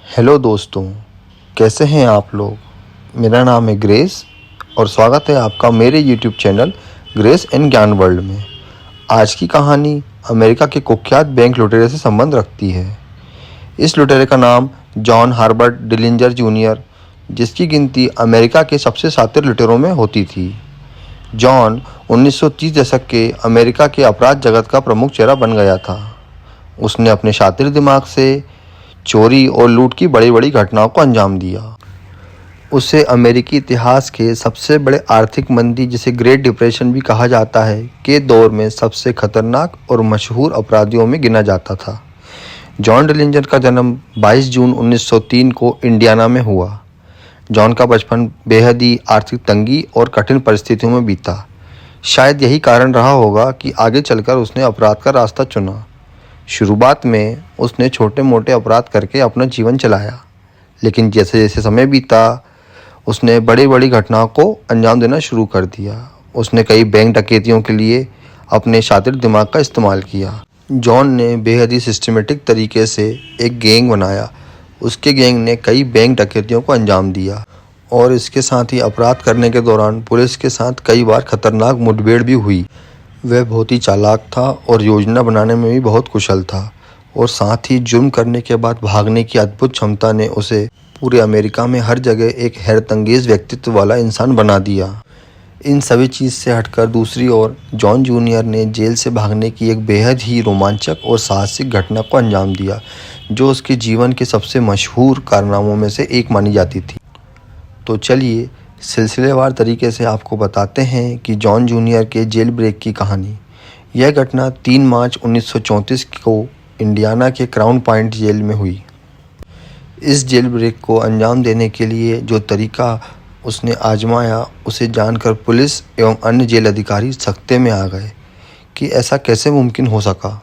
Hello दोस्तों, कैसे हैं आप लोग। मेरा नाम है ग्रेस और स्वागत है आपका मेरे यूट्यूब चैनल ग्रेस एंड ज्ञान वर्ल्ड में। आज की कहानी अमेरिका के कुख्यात बैंक लुटेरे से संबंध रखती है। इस लुटेरे का नाम जॉन हर्बर्ट डिलिंजर जूनियर, जिसकी गिनती अमेरिका के सबसे शातिर लुटेरों में होती थी। जॉन 1930 दशक के अमेरिका के अपराध जगत का प्रमुख चेहरा बन गया था। उसने अपने शातिर दिमाग से चोरी और लूट की बड़ी बड़ी घटनाओं को अंजाम दिया। उसे अमेरिकी इतिहास के सबसे बड़े आर्थिक मंदी, जिसे ग्रेट डिप्रेशन भी कहा जाता है, के दौर में सबसे खतरनाक और मशहूर अपराधियों में गिना जाता था। जॉन डिलिंजर का जन्म 22 जून 1903 को इंडियाना में हुआ। जॉन का बचपन बेहद ही आर्थिक तंगी और कठिन परिस्थितियों में बीता। शायद यही कारण रहा होगा कि आगे चलकर उसने अपराध का रास्ता चुना। शुरुआत में उसने छोटे मोटे अपराध करके अपना जीवन चलाया, लेकिन जैसे जैसे समय बीता उसने बड़ी बड़ी घटनाओं को अंजाम देना शुरू कर दिया। उसने कई बैंक डकैतियों के लिए अपने शातिर दिमाग का इस्तेमाल किया। जॉन ने बेहद ही सिस्टमेटिक तरीके से एक गैंग बनाया। उसके गैंग ने कई बैंक डकैतियों को अंजाम दिया और इसके साथ ही अपराध करने के दौरान पुलिस के साथ कई बार खतरनाक मुठभेड़ भी हुई। वह बहुत ही चालाक था और योजना बनाने में भी बहुत कुशल था, और साथ ही जुर्म करने के बाद भागने की अद्भुत क्षमता ने उसे पूरे अमेरिका में हर जगह एक हैरतअंगेज व्यक्तित्व वाला इंसान बना दिया। इन सभी चीज़ से हटकर दूसरी ओर जॉन जूनियर ने जेल से भागने की एक बेहद ही रोमांचक और साहसिक घटना को अंजाम दिया, जो उसके जीवन के सबसे मशहूर कारनामों में से एक मानी जाती थी। तो चलिए सिलसिलेवार तरीके से आपको बताते हैं कि जॉन जूनियर के जेल ब्रेक की कहानी। यह घटना 3 मार्च 1934 को इंडियाना के क्राउन पॉइंट जेल में हुई। इस जेल ब्रेक को अंजाम देने के लिए जो तरीका उसने आजमाया, उसे जानकर पुलिस एवं अन्य जेल अधिकारी सख्ते में आ गए कि ऐसा कैसे मुमकिन हो सका।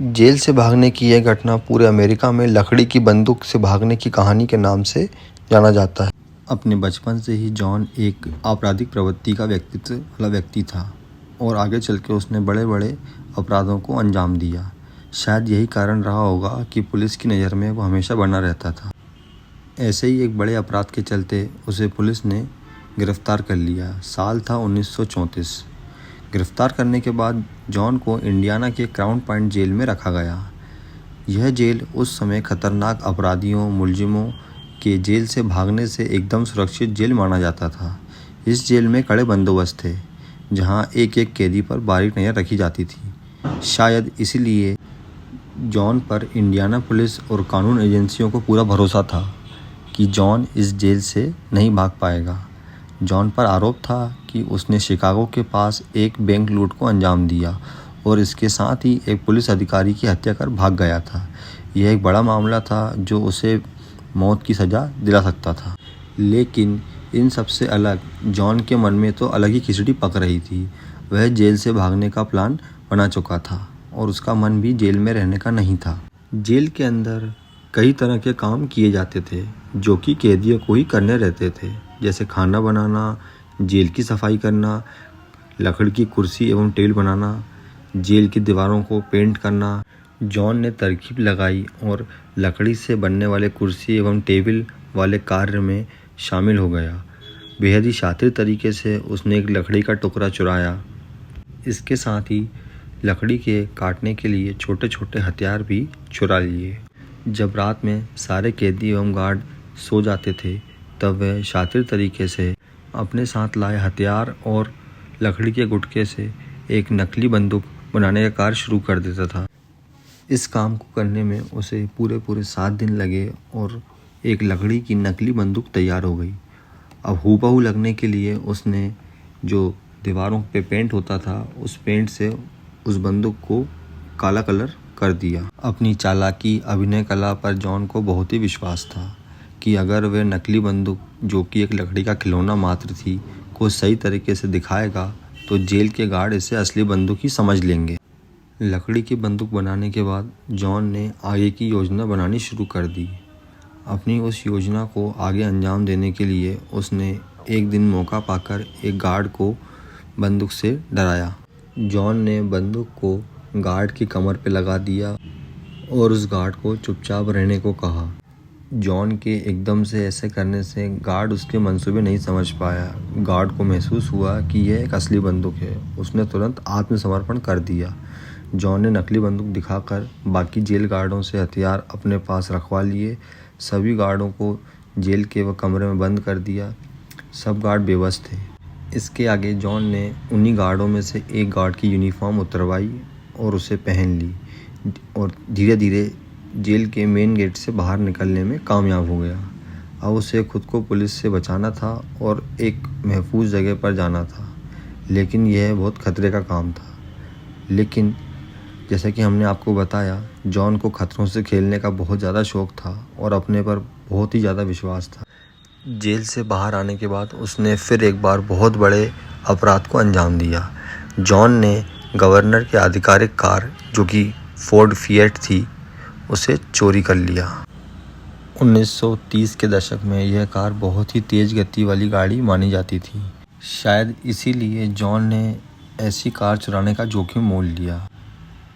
जेल से भागने की यह घटना पूरे अमेरिका में लकड़ी की बंदूक से भागने की कहानी के नाम से जाना जाता है। अपने बचपन से ही जॉन एक आपराधिक प्रवृत्ति का व्यक्ति था और आगे चल के उसने बड़े बड़े अपराधों को अंजाम दिया। शायद यही कारण रहा होगा कि पुलिस की नज़र में वो हमेशा बना रहता था। ऐसे ही एक बड़े अपराध के चलते उसे पुलिस ने गिरफ्तार कर लिया। साल था 1934। गिरफ्तार करने के बाद जॉन को इंडियाना के क्राउन पॉइंट जेल में रखा गया। यह जेल उस समय खतरनाक अपराधियों, मुलजिमों के जेल से भागने से एकदम सुरक्षित जेल माना जाता था। इस जेल में कड़े बंदोबस्त थे, जहां एक एक कैदी पर बारीक नज़र रखी जाती थी। शायद इसीलिए जॉन पर इंडियाना पुलिस और कानून एजेंसियों को पूरा भरोसा था कि जॉन इस जेल से नहीं भाग पाएगा। जॉन पर आरोप था कि उसने शिकागो के पास एक बैंक लूट को अंजाम दिया और इसके साथ ही एक पुलिस अधिकारी की हत्या कर भाग गया था। यह एक बड़ा मामला था जो उसे मौत की सज़ा दिला सकता था। लेकिन इन सबसे अलग जॉन के मन में तो अलग ही खिचड़ी पक रही थी। वह जेल से भागने का प्लान बना चुका था और उसका मन भी जेल में रहने का नहीं था। जेल के अंदर कई तरह के काम किए जाते थे जो कि कैदियों को ही करने रहते थे, जैसे खाना बनाना, जेल की सफाई करना, लकड़ी की कुर्सी एवं टेबल बनाना, जेल की दीवारों को पेंट करना। जॉन ने तरकीब लगाई और लकड़ी से बनने वाले कुर्सी एवं टेबल वाले कार्य में शामिल हो गया। बेहद ही शातिर तरीके से उसने एक लकड़ी का टुकड़ा चुराया। इसके साथ ही लकड़ी के काटने के लिए छोटे छोटे हथियार भी चुरा लिए। जब रात में सारे कैदी एवं गार्ड सो जाते थे, तब वह शातिर तरीके से अपने साथ लाए हथियार और लकड़ी के गुटके से एक नकली बंदूक बनाने का कार्य शुरू कर देता था। इस काम को करने में उसे पूरे 7 दिन लगे और एक लकड़ी की नकली बंदूक तैयार हो गई। अब हूबहू लगने के लिए उसने जो दीवारों पे पेंट होता था, उस पेंट से उस बंदूक को काला कलर कर दिया। अपनी चालाकी, अभिनय कला पर जॉन को बहुत ही विश्वास था कि अगर वह नकली बंदूक, जो कि एक लकड़ी का खिलौना मात्र थी, को सही तरीके से दिखाएगा तो जेल के गार्ड इसे असली बंदूक ही समझ लेंगे। लकड़ी की बंदूक बनाने के बाद जॉन ने आगे की योजना बनानी शुरू कर दी। अपनी उस योजना को आगे अंजाम देने के लिए उसने एक दिन मौका पाकर एक गार्ड को बंदूक से डराया। जॉन ने बंदूक को गार्ड की कमर पर लगा दिया और उस गार्ड को चुपचाप रहने को कहा। जॉन के एकदम से ऐसे करने से गार्ड उसके मंसूबे नहीं समझ पाया। गार्ड को महसूस हुआ कि यह एक असली बंदूक है। उसने तुरंत आत्मसमर्पण कर दिया। जॉन ने नकली बंदूक दिखाकर बाकी जेल गार्डों से हथियार अपने पास रखवा लिए। सभी गार्डों को जेल के वह कमरे में बंद कर दिया। सब गार्ड बेबस थे। इसके आगे जॉन ने उन्हीं गार्डों में से एक गार्ड की यूनिफॉर्म उतरवाई और उसे पहन ली और धीरे धीरे जेल के मेन गेट से बाहर निकलने में कामयाब हो गया। अब उसे खुद को पुलिस से बचाना था और एक महफूज जगह पर जाना था, लेकिन यह बहुत खतरे का काम था। लेकिन जैसा कि हमने आपको बताया, जॉन को खतरों से खेलने का बहुत ज़्यादा शौक़ था और अपने पर बहुत ही ज़्यादा विश्वास था। जेल से बाहर आने के बाद उसने फिर एक बार बहुत बड़े अपराध को अंजाम दिया। जॉन ने गवर्नर की आधिकारिक कार, जो कि फोर्ड फिएट थी, उसे चोरी कर लिया। 1930 के दशक में यह कार बहुत ही तेज़ गति वाली गाड़ी मानी जाती थी। शायद इसीलिए जॉन ने ऐसी कार चुराने का जोखिम मोल लिया,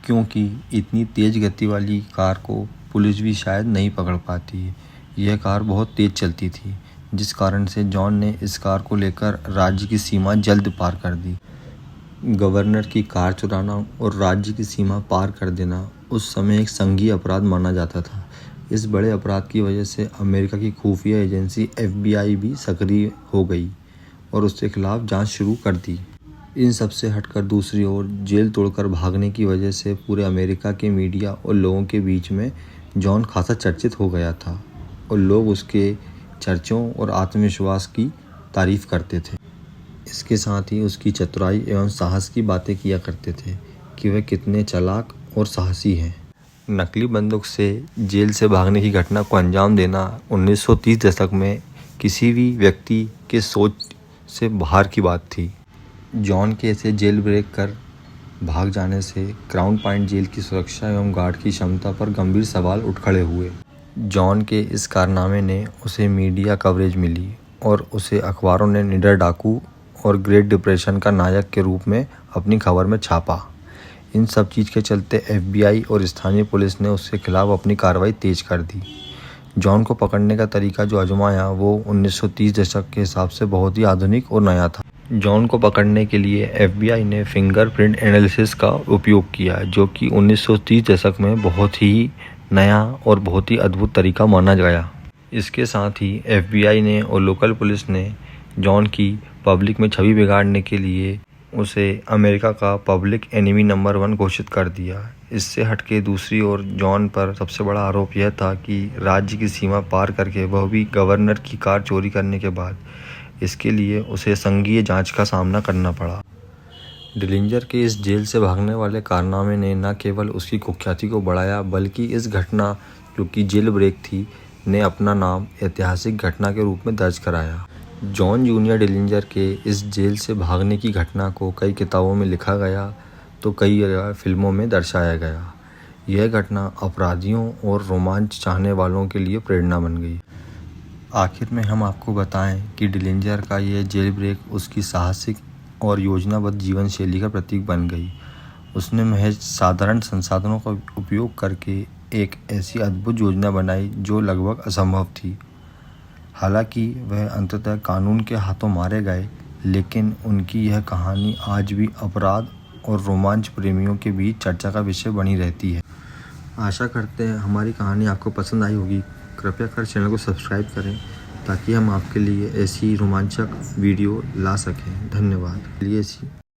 क्योंकि इतनी तेज़ गति वाली कार को पुलिस भी शायद नहीं पकड़ पाती। यह कार बहुत तेज़ चलती थी, जिस कारण से जॉन ने इस कार को लेकर राज्य की सीमा जल्द पार कर दी। गवर्नर की कार चुराना और राज्य की सीमा पार कर देना उस समय एक संघीय अपराध माना जाता था। इस बड़े अपराध की वजह से अमेरिका की खुफिया एजेंसी FBI भी सक्रिय हो गई और उसके खिलाफ जांच शुरू कर दी। इन सब से हटकर दूसरी ओर जेल तोड़कर भागने की वजह से पूरे अमेरिका के मीडिया और लोगों के बीच में जॉन खासा चर्चित हो गया था और लोग उसके चर्चों और आत्मविश्वास की तारीफ करते थे। इसके साथ ही उसकी चतुराई एवं साहस की बातें किया करते थे कि वह कितने चालाक और साहसी हैं। नकली बंदूक से जेल से भागने की घटना को अंजाम देना 1930 दशक में किसी भी व्यक्ति के सोच से बाहर की बात थी। जॉन के ऐसे जेल ब्रेक कर भाग जाने से क्राउन पॉइंट जेल की सुरक्षा एवं गार्ड की क्षमता पर गंभीर सवाल उठ खड़े हुए। जॉन के इस कारनामे ने उसे मीडिया कवरेज मिली और उसे अखबारों ने निडर डाकू और ग्रेट डिप्रेशन का नायक के रूप में अपनी खबर में छापा। इन सब चीज़ के चलते FBI और स्थानीय पुलिस ने उसके खिलाफ अपनी कार्रवाई तेज कर दी। जॉन को पकड़ने का तरीका जो आजमाया वो 1930 दशक के हिसाब से बहुत ही आधुनिक और नया था। जॉन को पकड़ने के लिए FBI ने फिंगरप्रिंट एनालिसिस का उपयोग किया, जो कि 1930 दशक में बहुत ही नया और बहुत ही अद्भुत तरीका माना गया। इसके साथ ही FBI ने और लोकल पुलिस ने जॉन की पब्लिक में छवि बिगाड़ने के लिए उसे अमेरिका का पब्लिक एनिमी नंबर 1 घोषित कर दिया। इससे हटके दूसरी ओर जॉन पर सबसे बड़ा आरोप यह था कि राज्य की सीमा पार करके, वह भी गवर्नर की कार चोरी करने के बाद, इसके लिए उसे संघीय जांच का सामना करना पड़ा। डिलिंजर के इस जेल से भागने वाले कारनामे ने न केवल उसकी कुख्याति को बढ़ाया, बल्कि इस घटना, जो कि जेल ब्रेक थी, ने अपना नाम ऐतिहासिक घटना के रूप में दर्ज कराया। जॉन जूनियर डिलिंजर के इस जेल से भागने की घटना को कई किताबों में लिखा गया तो कई फिल्मों में दर्शाया गया। यह घटना अपराधियों और रोमांच चाहने वालों के लिए प्रेरणा बन गई। आखिर में हम आपको बताएं कि डिलिंजर का यह जेल ब्रेक उसकी साहसिक और योजनाबद्ध जीवन शैली का प्रतीक बन गई। उसने महज साधारण संसाधनों का उपयोग करके एक ऐसी अद्भुत योजना बनाई जो लगभग असंभव थी। हालांकि वह अंततः कानून के हाथों मारे गए, लेकिन उनकी यह कहानी आज भी अपराध और रोमांच प्रेमियों के बीच चर्चा का विषय बनी रहती है। आशा करते हैं हमारी कहानी आपको पसंद आई होगी। कृपया कर चैनल को सब्सक्राइब करें ताकि हम आपके लिए ऐसी रोमांचक वीडियो ला सकें। धन्यवाद।